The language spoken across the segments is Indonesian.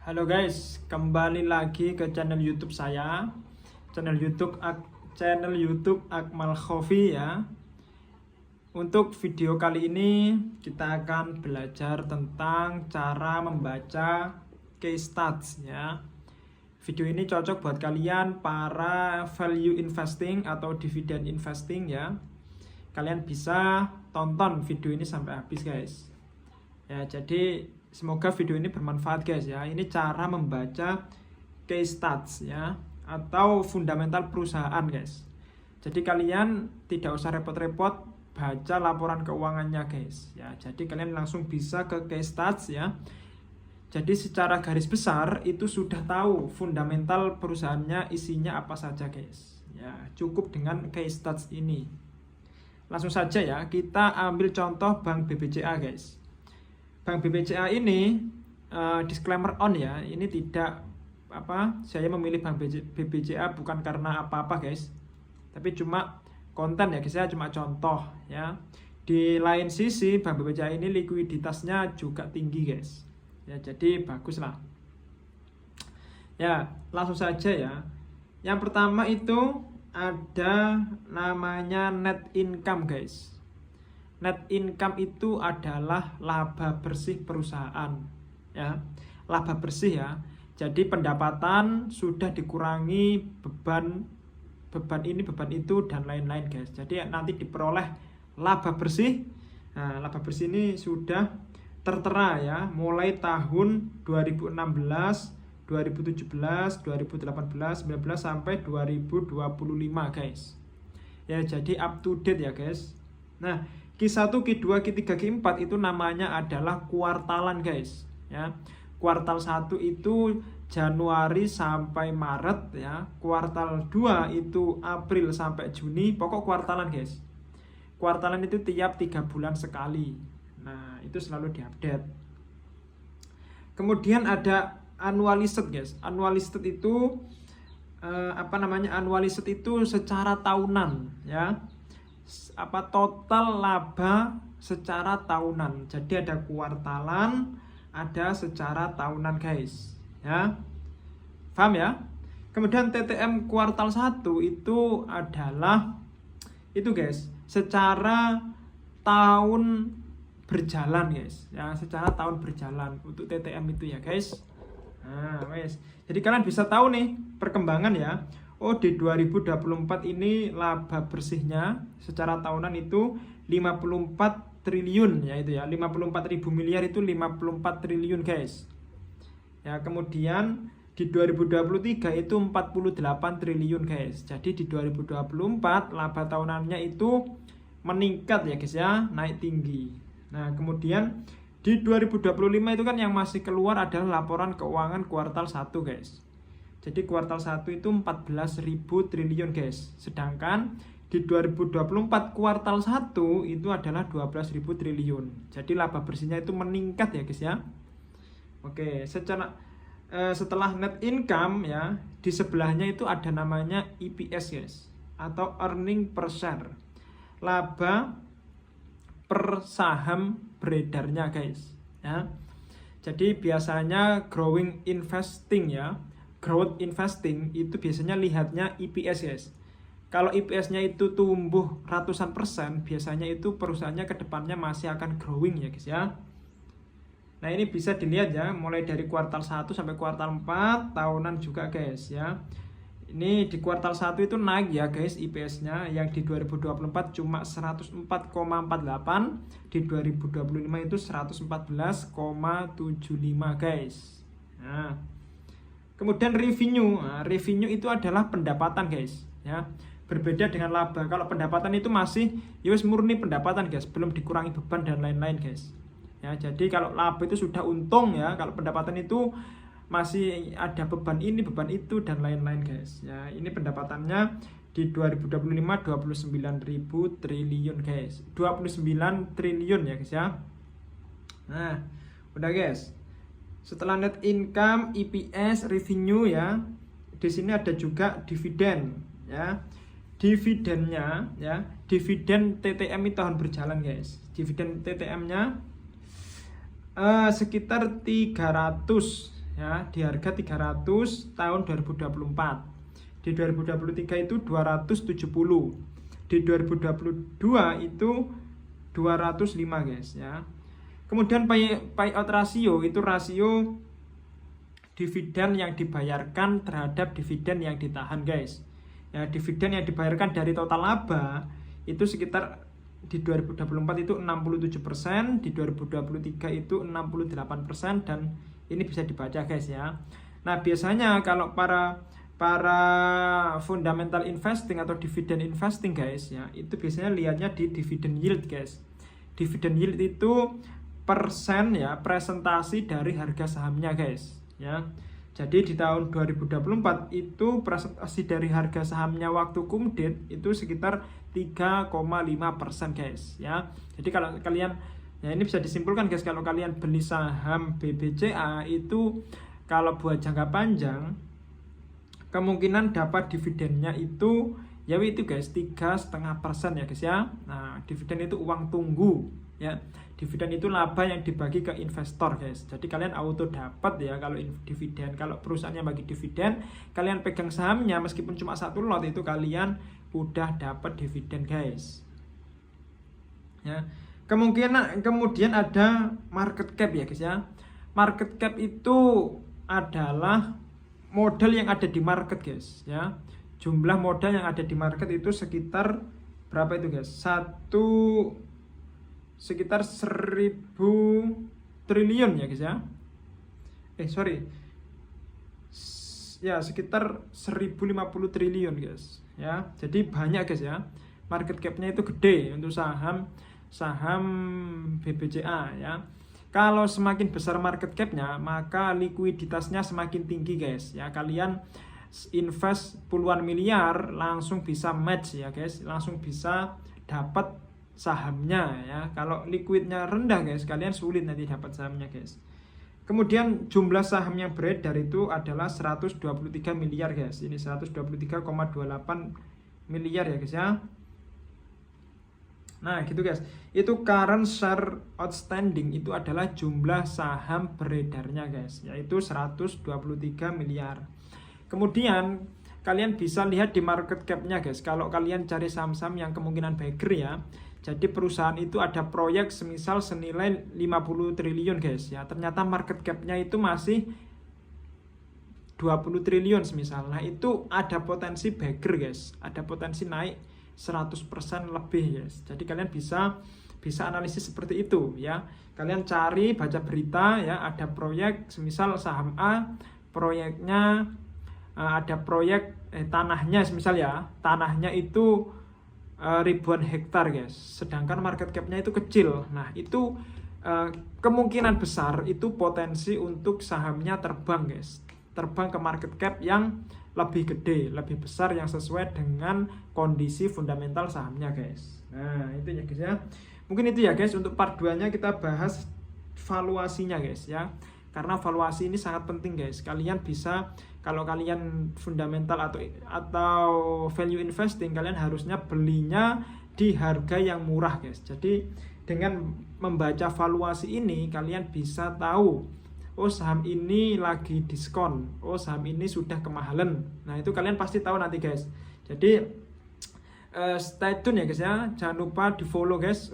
Halo guys, kembali lagi ke channel YouTube saya, channel YouTube Akmal Khofi ya. Untuk video kali ini kita akan belajar tentang cara membaca case stats ya. Video ini cocok buat kalian para value investing atau dividend investing ya. Kalian bisa tonton video ini sampai habis guys. Ya, jadi semoga video ini bermanfaat guys ya. Ini cara membaca case stats ya, atau fundamental perusahaan guys. Jadi kalian tidak usah repot-repot baca laporan keuangannya guys ya. Jadi kalian langsung bisa ke case stats ya. Jadi secara garis besar itu sudah tahu fundamental perusahaannya isinya apa saja guys ya. Cukup dengan case stats ini. Langsung saja ya, kita ambil contoh Bank BBCA guys. Bank BBCA ini disclaimer on ya, ini tidak saya memilih Bank BBCA bukan karena apa-apa guys, tapi cuma konten ya guys ya, cuma contoh ya. Di lain sisi Bank BBCA ini likuiditasnya juga tinggi guys ya, jadi bagus lah ya. Langsung saja ya, yang pertama itu ada namanya net income guys. Net income itu adalah laba bersih perusahaan ya, laba bersih ya. Jadi pendapatan sudah dikurangi beban ini, beban itu dan lain-lain guys. Jadi nanti diperoleh laba bersih. Nah, laba bersih ini sudah tertera ya, mulai tahun 2016, 2017, 2018, 19 sampai 2025 guys. Ya, jadi up to date ya guys. Nah, Q1, Q2, Q3, Q4 itu namanya adalah kuartalan guys ya. Kuartal 1 itu Januari sampai Maret ya. Kuartal 2 itu April sampai Juni. Pokok kuartalan guys. Kuartalan itu tiap 3 bulan sekali. Nah, itu selalu diupdate. Kemudian ada unlisted guys. Unlisted itu unlisted itu secara tahunan ya. Total laba secara tahunan. Jadi ada kuartalan, ada secara tahunan guys ya. Paham ya? Kemudian TTM kuartal 1 itu adalah itu guys, secara tahun berjalan guys ya, secara tahun berjalan untuk TTM itu ya guys. Nah, guys. Jadi kalian bisa tahu nih perkembangan ya. Oh, di 2024 ini laba bersihnya secara tahunan itu 54 triliun ya, itu ya, 54.000 miliar itu 54 triliun guys. Ya, kemudian di 2023 itu 48 triliun guys. Jadi di 2024 laba tahunannya itu meningkat ya guys ya, naik tinggi. Nah, kemudian di 2025 itu kan yang masih keluar adalah laporan keuangan kuartal 1 guys. Jadi kuartal 1 itu 14.000 triliun guys. Sedangkan di 2024 kuartal 1 itu adalah 12.000 triliun. Jadi laba bersihnya itu meningkat ya guys ya. Oke, setelah net income ya, di sebelahnya itu ada namanya EPS guys, atau earning per share. Laba per saham beredarnya guys ya. Jadi biasanya growth investing itu biasanya lihatnya EPS guys. Kalau EPS-nya itu tumbuh ratusan persen, biasanya itu perusahaannya ke depannya masih akan growing ya guys ya. Nah, ini bisa dilihat ya, mulai dari kuartal 1 sampai kuartal 4 tahunan juga guys ya. Ini di kuartal 1 itu naik ya guys EPS-nya, yang di 2024 cuma 104,48, di 2025 itu 114,75 guys. Nah, kemudian revenue. Nah, revenue itu adalah pendapatan guys ya. Berbeda dengan laba. Kalau pendapatan itu masih murni pendapatan guys, belum dikurangi beban dan lain-lain guys. Ya, jadi kalau laba itu sudah untung ya, kalau pendapatan itu masih ada beban ini, beban itu dan lain-lain guys. Ya, ini pendapatannya di 2025 29.000 triliun guys. 29 triliun ya guys ya. Nah, udah guys. Setelah net income, EPS, revenue ya, di sini ada juga dividen ya. Dividennya ya, dividen TTM itu tahun berjalan guys. Dividen TTM-nya sekitar 300 ya, di harga 300 tahun 2024. Di 2023 itu 270. Di 2022 itu 205 guys ya. Kemudian payout rasio itu rasio dividen yang dibayarkan terhadap dividen yang ditahan guys. Ya, dividen yang dibayarkan dari total laba itu sekitar di 2024 itu 67%, di 2023 itu 68%, dan ini bisa dibaca guys ya. Nah, biasanya kalau para fundamental investing atau dividen investing guys ya, itu biasanya lihatnya di dividen yield guys. Dividen yield itu persen ya, presentasi dari harga sahamnya guys ya. Jadi di tahun 2024 itu presentasi dari harga sahamnya waktu kumdit itu sekitar 3,5% guys ya. Jadi kalau kalian ya, ini bisa disimpulkan guys, kalau kalian beli saham BBCA itu kalau buat jangka panjang kemungkinan dapat dividennya itu ya itu guys 3,5% ya guys ya. Nah, dividen itu uang tunggu ya. Dividen itu laba yang dibagi ke investor guys. Jadi kalian auto dapat ya kalau dividen. Kalau perusahaannya bagi dividen, kalian pegang sahamnya meskipun cuma satu lot itu kalian udah dapat dividen guys. Ya. Kemudian ada market cap ya guys ya. Market cap itu adalah modal yang ada di market guys ya. Jumlah modal yang ada di market itu sekitar berapa itu guys? Sekitar 1.000 triliun ya guys ya. Ya sekitar 1.050 triliun guys ya. Jadi banyak guys ya. Market cap-nya itu gede untuk saham BBCA ya. Kalau semakin besar market cap-nya, maka likuiditasnya semakin tinggi guys ya. Kalian invest puluhan miliar langsung bisa match ya guys, langsung bisa dapat sahamnya ya. Kalau liquidnya rendah guys, kalian sulit nanti dapat sahamnya guys. Kemudian jumlah saham yang beredar itu adalah 123 miliar guys. Ini 123,28 miliar ya guys ya. Nah gitu guys, itu current share outstanding itu adalah jumlah saham beredarnya guys, yaitu 123 miliar. Kemudian kalian bisa lihat di market cap-nya guys. Kalau kalian cari saham-saham yang kemungkinan bagger ya, jadi perusahaan itu ada proyek semisal senilai 50 triliun guys ya. Ternyata market cap-nya itu masih 20 triliun semisal. Nah itu ada potensi bagger guys, ada potensi naik 100% lebih guys. Jadi kalian bisa analisis seperti itu ya. Kalian cari, baca berita ya, ada proyek semisal saham A, proyeknya ada proyek tanahnya semisal ya, tanahnya itu ribuan hektar guys, sedangkan market cap-nya itu kecil. Nah itu kemungkinan besar itu potensi untuk sahamnya terbang guys, terbang ke market cap yang lebih gede, lebih besar, yang sesuai dengan kondisi fundamental sahamnya guys. Nah itu ya guys ya. Mungkin itu ya guys, untuk part 2 nya kita bahas valuasinya guys ya. Karena valuasi ini sangat penting guys. Kalian bisa, kalau kalian fundamental atau value investing, kalian harusnya belinya di harga yang murah guys. Jadi dengan membaca valuasi ini kalian bisa tahu, oh saham ini lagi diskon, oh saham ini sudah kemahalan. Nah itu kalian pasti tahu nanti guys. Jadi stay tune ya guys ya. Jangan lupa di follow guys,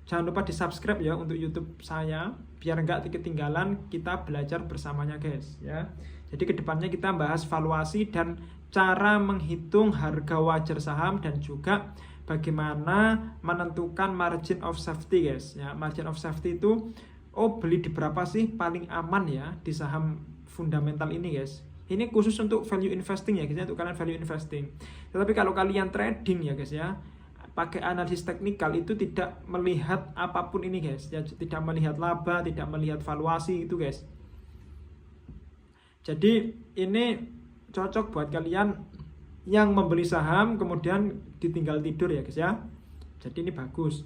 jangan lupa di subscribe ya untuk YouTube saya, biar nggak ketinggalan kita belajar bersamanya guys ya. Jadi kedepannya kita bahas valuasi dan cara menghitung harga wajar saham, dan juga bagaimana menentukan margin of safety guys ya. Margin of safety itu, oh beli di berapa sih paling aman ya di saham fundamental ini guys. Ini khusus untuk value investing ya guys, untuk kalian value investing. Tetapi kalau kalian trading ya guys ya, pakai analisis teknikal itu tidak melihat apapun ini guys ya, tidak melihat laba, tidak melihat valuasi itu guys. Jadi ini cocok buat kalian yang membeli saham kemudian ditinggal tidur ya guys ya. Jadi ini bagus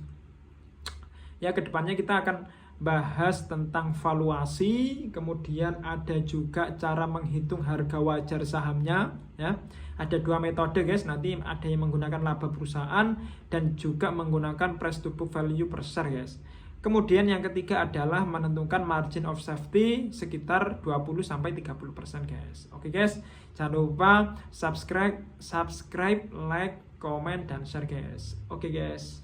ya. Kedepannya kita akan bahas tentang valuasi, kemudian ada juga cara menghitung harga wajar sahamnya ya. Ada dua metode guys, nanti ada yang menggunakan laba perusahaan dan juga menggunakan price to book value per share guys. Kemudian yang ketiga adalah menentukan margin of safety sekitar 20-30% guys. Oke guys, jangan lupa subscribe, like, comment, dan share guys. Oke guys.